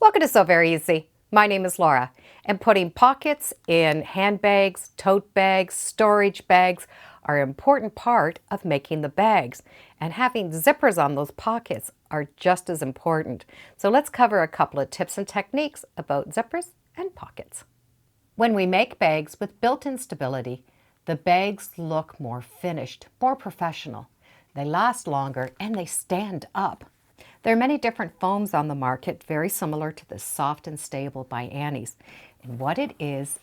Welcome to So Very Easy. My name is Laura, and putting pockets in handbags, tote bags, storage bags are an important part of making the bags, and having zippers on those pockets are just as important. So let's cover a couple of tips and techniques about zippers and pockets. When we make bags with built-in stability, the bags look more finished, more professional. They last longer and they stand up. There are many different foams on the market, very similar to the Soft and Stable by Annie's. And what it is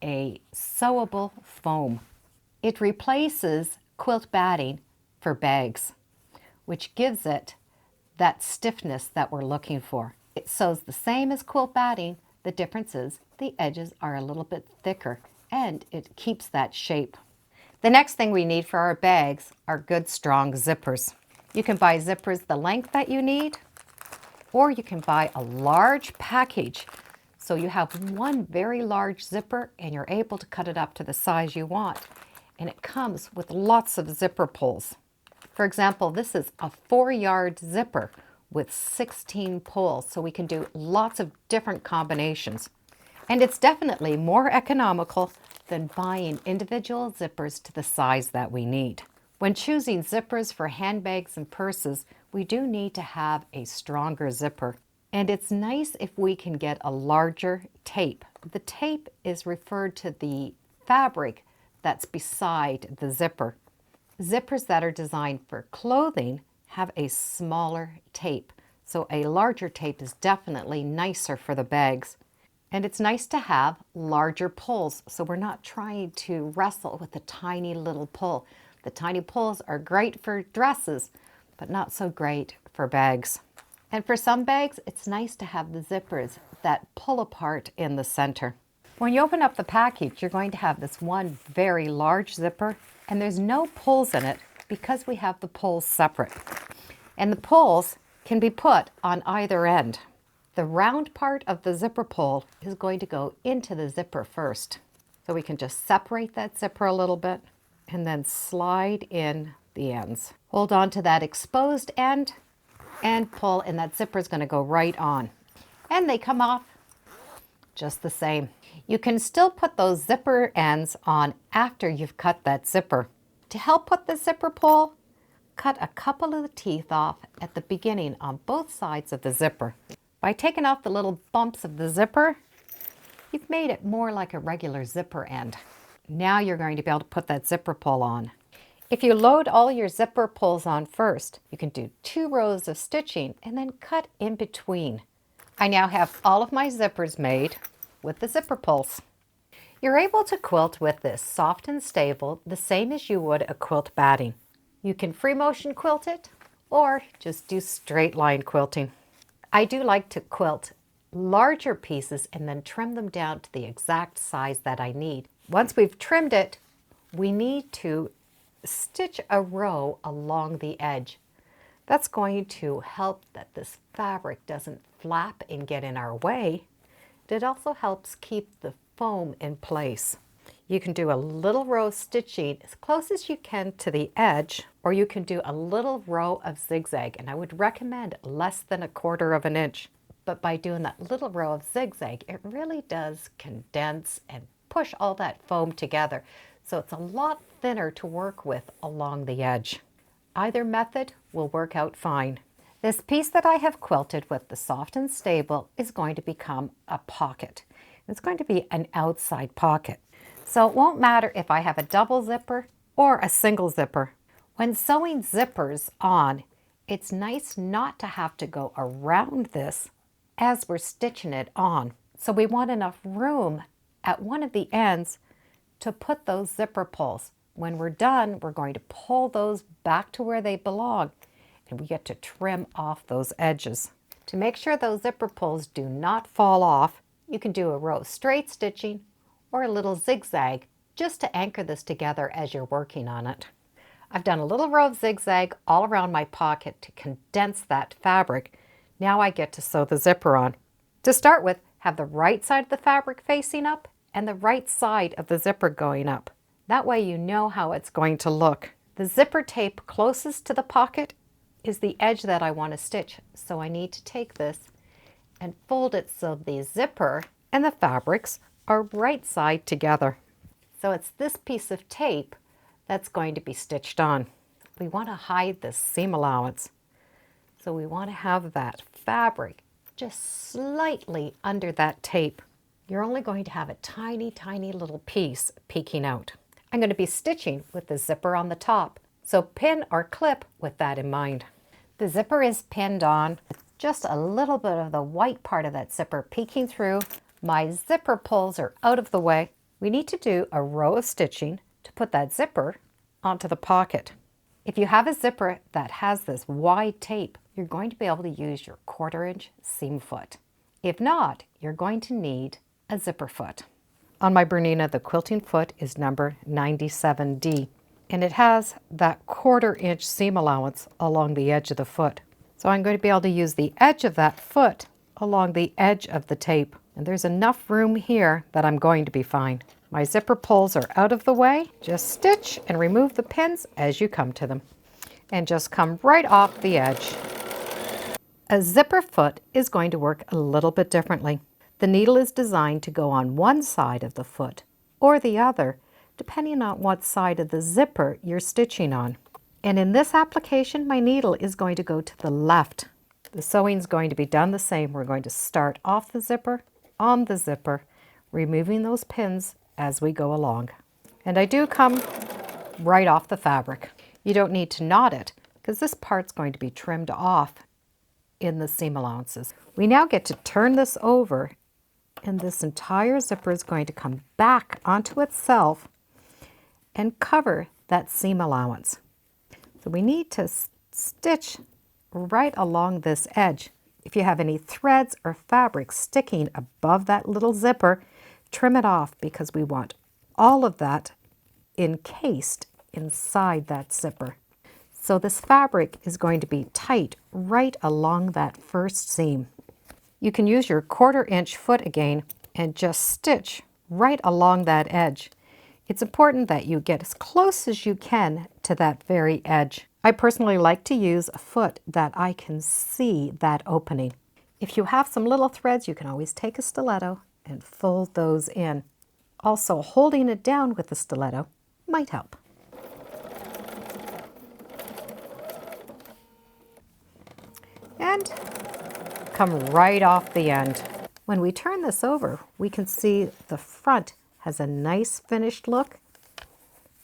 a sewable foam. It replaces quilt batting for bags, which gives it that stiffness that we're looking for. It sews the same as quilt batting. The difference is the edges are a little bit thicker and it keeps that shape. The next thing we need for our bags are good, strong zippers. You can buy zippers the length that you need, or you can buy a large package. So you have one very large zipper and you're able to cut it up to the size you want. And it comes with lots of zipper pulls. For example, this is a 4-yard zipper with 16 pulls, so we can do lots of different combinations. And it's definitely more economical than buying individual zippers to the size that we need. When choosing zippers for handbags and purses, we do need to have a stronger zipper. And it's nice if we can get a larger tape. The tape is referred to the fabric that's beside the zipper. Zippers that are designed for clothing have a smaller tape, so a larger tape is definitely nicer for the bags. And it's nice to have larger pulls, so we're not trying to wrestle with a tiny little pull. The tiny pulls are great for dresses, but not so great for bags. And for some bags, it's nice to have the zippers that pull apart in the center. When you open up the package, you're going to have this one very large zipper, and there's no pulls in it because we have the pulls separate. And the pulls can be put on either end. The round part of the zipper pull is going to go into the zipper first. So we can just separate that zipper a little bit and then slide in the ends. Hold on to that exposed end and pull, and that zipper is going to go right on. And they come off just the same. You can still put those zipper ends on after you've cut that zipper. To help put the zipper pull, cut a couple of the teeth off at the beginning on both sides of the zipper. By taking off the little bumps of the zipper, you've made it more like a regular zipper end. Now you're going to be able to put that zipper pull on. If you load all your zipper pulls on first, you can do 2 rows of stitching and then cut in between. I now have all of my zippers made with the zipper pulls. You're able to quilt with this Soft and Stable the same as you would a quilt batting. You can free motion quilt it or just do straight line quilting. I do like to quilt larger pieces and then trim them down to the exact size that I need. Once we've trimmed it, we need to stitch a row along the edge. That's going to help that this fabric doesn't flap and get in our way. It also helps keep the foam in place. You can do a little row of stitching as close as you can to the edge, or you can do a little row of zigzag, and I would recommend less than 1/4 of an inch. But by doing that little row of zigzag, it really does condense and push all that foam together, so it's a lot thinner to work with along the edge. Either method will work out fine. This piece that I have quilted with the Soft and Stable is going to become a pocket. It's going to be an outside pocket. So it won't matter if I have a double zipper or a single zipper. When sewing zippers on, it's nice not to have to go around this as we're stitching it on. So we want enough room at one of the ends to put those zipper pulls. When we're done, we're going to pull those back to where they belong, and we get to trim off those edges. To make sure those zipper pulls do not fall off, you can do a row of straight stitching or a little zigzag just to anchor this together as you're working on it. I've done a little row of zigzag all around my pocket to condense that fabric. Now I get to sew the zipper on. To start with, have the right side of the fabric facing up and the right side of the zipper going up. That way you know how it's going to look. The zipper tape closest to the pocket is the edge that I want to stitch, so I need to take this and fold it so the zipper and the fabrics are right side together. So it's this piece of tape that's going to be stitched on. We want to hide this seam allowance. So we want to have that fabric just slightly under that tape. You're only going to have a tiny, tiny little piece peeking out. I'm going to be stitching with the zipper on the top, so pin or clip with that in mind. The zipper is pinned on, just a little bit of the white part of that zipper peeking through. My zipper pulls are out of the way. We need to do a row of stitching to put that zipper onto the pocket. If you have a zipper that has this wide tape, you're going to be able to use your 1/4 inch seam foot. If not, you're going to need a zipper foot. On my Bernina, the quilting foot is number 97D, and it has that 1/4 inch seam allowance along the edge of the foot. So I'm going to be able to use the edge of that foot along the edge of the tape. And there's enough room here that I'm going to be fine. My zipper pulls are out of the way. Just stitch and remove the pins as you come to them. And just come right off the edge. A zipper foot is going to work a little bit differently. The needle is designed to go on one side of the foot or the other, depending on what side of the zipper you're stitching on. And in this application, my needle is going to go to the left. The sewing is going to be done the same. We're going to start off the zipper, on the zipper, removing those pins as we go along. And I do come right off the fabric. You don't need to knot it because this part's going to be trimmed off in the seam allowances. We now get to turn this over, and this entire zipper is going to come back onto itself and cover that seam allowance. So we need to stitch right along this edge. If you have any threads or fabric sticking above that little zipper, trim it off because we want all of that encased inside that zipper. So this fabric is going to be tight right along that first seam. You can use your 1/4 inch foot again and just stitch right along that edge. It's important that you get as close as you can to that very edge. I personally like to use a foot that I can see that opening. If you have some little threads, you can always take a stiletto and fold those in. Also, holding it down with the stiletto might help. And come right off the end. When we turn this over, we can see the front has a nice finished look,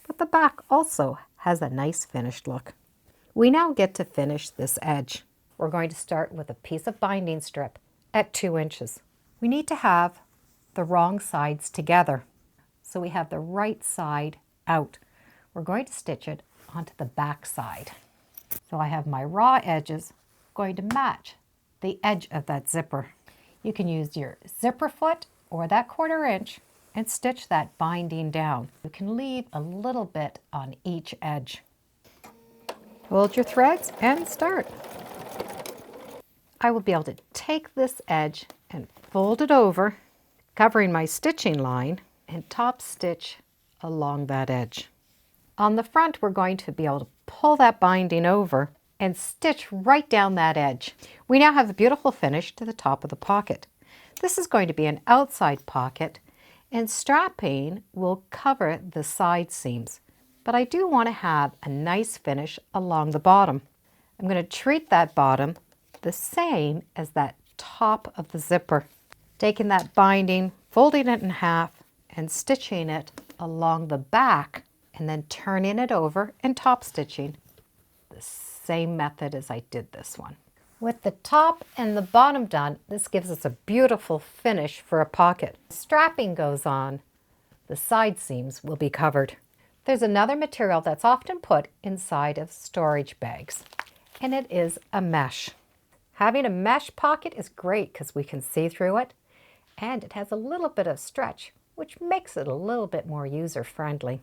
but the back also has a nice finished look. We now get to finish this edge. We're going to start with a piece of binding strip at 2 inches. We need to have the wrong sides together. So we have the right side out. We're going to stitch it onto the back side. So I have my raw edges going to match the edge of that zipper. You can use your zipper foot or that 1/4 inch and stitch that binding down. You can leave a little bit on each edge. Hold your threads and start. I will be able to take this edge and fold it over, covering my stitching line, and top stitch along that edge. On the front, we're going to be able to pull that binding over and stitch right down that edge. We now have a beautiful finish to the top of the pocket. This is going to be an outside pocket, and strapping will cover the side seams. But I do want to have a nice finish along the bottom. I'm going to treat that bottom the same as that top of the zipper. Taking that binding, folding it in half, and stitching it along the back, and then turning it over and top stitching the same method as I did this one. With the top and the bottom done, this gives us a beautiful finish for a pocket. Strapping goes on, the side seams will be covered. There's another material that's often put inside of storage bags, and it is a mesh. Having a mesh pocket is great because we can see through it, and it has a little bit of stretch, which makes it a little bit more user-friendly.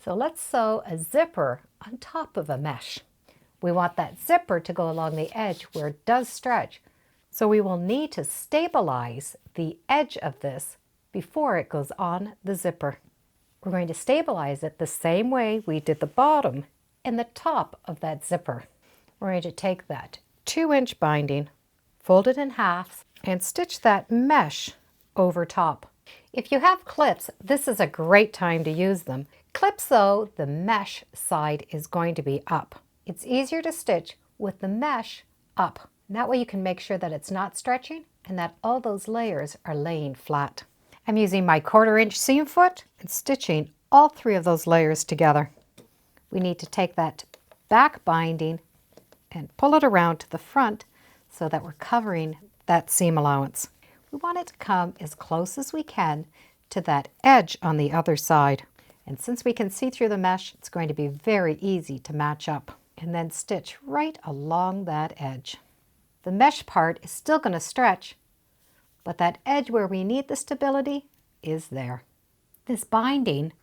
So let's sew a zipper on top of a mesh. We want that zipper to go along the edge where it does stretch, so we will need to stabilize the edge of this before it goes on the zipper. We're going to stabilize it the same way we did the bottom and the top of that zipper. We're going to take that 2 inch binding, fold it in half, and stitch that mesh over top. If you have clips, this is a great time to use them. Clips though, the mesh side is going to be up. It's easier to stitch with the mesh up. And that way you can make sure that it's not stretching and that all those layers are laying flat. I'm using my 1/4 inch seam foot and stitching all 3 of those layers together. We need to take that back binding and pull it around to the front so that we're covering that seam allowance. We want it to come as close as we can to that edge on the other side. And since we can see through the mesh, it's going to be very easy to match up. And then stitch right along that edge. The mesh part is still going to stretch, but that edge where we need the stability is there. This binding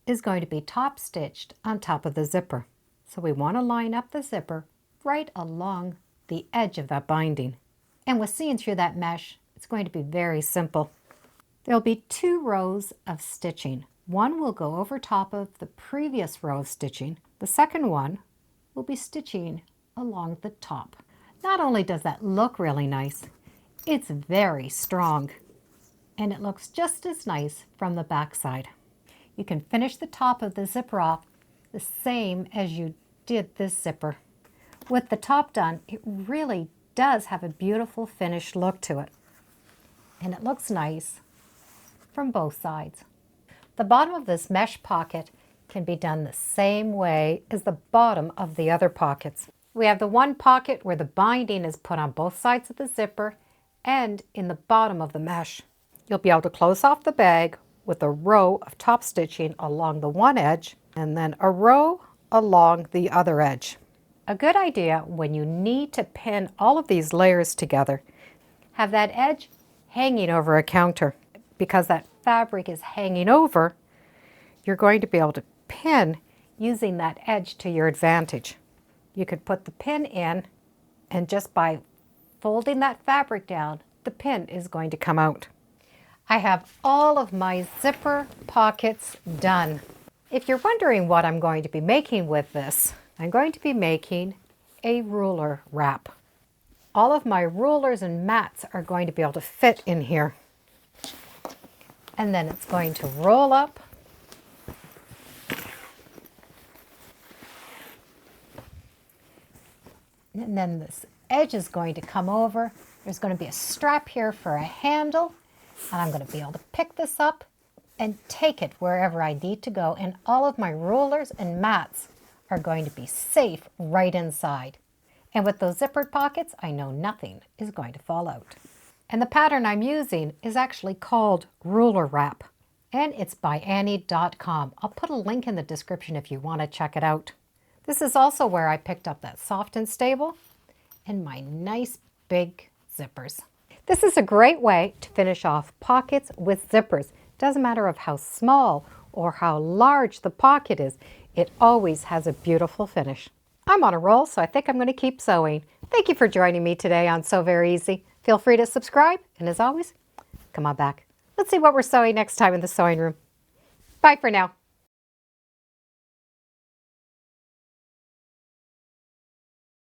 is going to be top stitched on top of the zipper. So we want to line up the zipper right along the edge of that binding. And with seeing through that mesh, it's going to be very simple. There'll be 2 rows of stitching. One will go over top of the previous row of stitching. The second one will be stitching along the top. Not only does that look really nice, it's very strong, and it looks just as nice from the back side. You can finish the top of the zipper off the same as you did this zipper. With the top done, it really does have a beautiful finished look to it, and it looks nice from both sides. The bottom of this mesh pocket can be done the same way as the bottom of the other pockets. We have the one pocket where the binding is put on both sides of the zipper and in the bottom of the mesh. You'll be able to close off the bag with a row of top stitching along the one edge and then a row along the other edge. A good idea when you need to pin all of these layers together, have that edge hanging over a counter. Because that fabric is hanging over, you're going to be able to pin using that edge to your advantage. You could put the pin in, and just by folding that fabric down, the pin is going to come out. I have all of my zipper pockets done. If you're wondering what I'm going to be making with this, I'm going to be making a ruler wrap. All of my rulers and mats are going to be able to fit in here. And then it's going to roll up and then this edge is going to come over. There's going to be a strap here for a handle, and I'm going to be able to pick this up and take it wherever I need to go, and all of my rulers and mats are going to be safe right inside. And with those zippered pockets, I know nothing is going to fall out. And the pattern I'm using is actually called Ruler Wrap, and it's by Annie.com. I'll put a link in the description if you want to check it out. This is also where I picked up that Soft and Stable and my nice big zippers. This is a great way to finish off pockets with zippers. Doesn't matter of how small or how large the pocket is, it always has a beautiful finish. I'm on a roll, so I think I'm going to keep sewing. Thank you for joining me today on Sew Very Easy. Feel free to subscribe, and as always, come on back. Let's see what we're sewing next time in the sewing room. Bye for now.